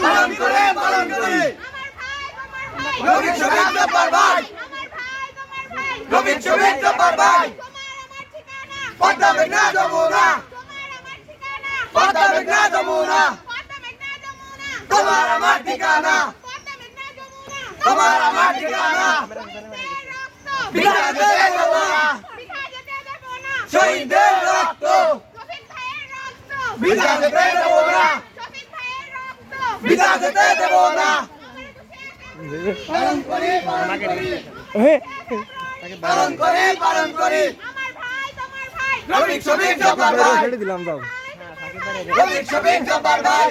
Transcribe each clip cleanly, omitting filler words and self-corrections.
পালন করি পালন করি রবীন্দ্র শহীদ জব্বার ভাই রবীন্দ্র শহীদ জব্বার ভাই পদ্মা মেঘনা যমুনা পদ্মা মেঘনা যমুনা তোমার আমার ঠিকানা তোমার আমার ঠিকানা বিদায় যেতে দেব না শহীদদের রক্ত বিদায় যেতে দেব না বিদায় যেতে দেব না পালন করি পালন করি রবীন্দ্র শহীদ জব্বার ভাই দিলাম দাও রবীন্দ্র শহীদ জব্বার ভাই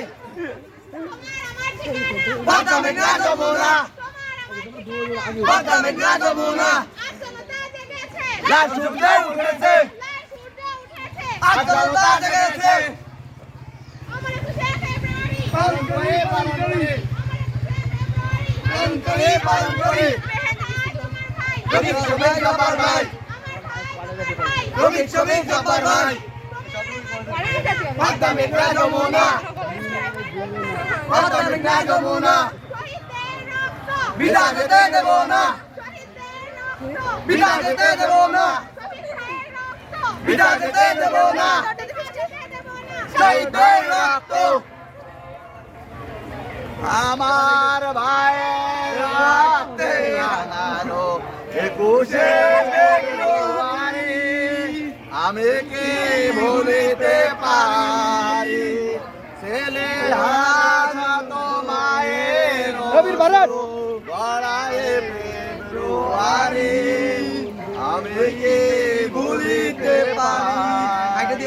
পদ্মা মেঘনা যমুনা পদ্মা মেঘনা যমুনা লাল সূর্য উঠেছে আজ জনতা জেগেছে পালন করি রবীন্দ্র শহীদ জব্বার ভাই রবীন্দ্র শহীদ জব্বার ভাই পদ্মা মেঘনা যমুনা পদ্মা মেঘনা যমুনা বিদায় যেতে দেব না বিদায় যেতে দেব না বিদায় যেতে দেব না শহীদদের রক্ত আমার ভাইয়ের রক্তে রাঙানো 21শে ফেব্রুয়ারি আমি কি ভুলিতে পারি ছেলে হারাত মায়ের গড়ায় ফেব্রুয়ারি আমি কি ভুলিতে পারি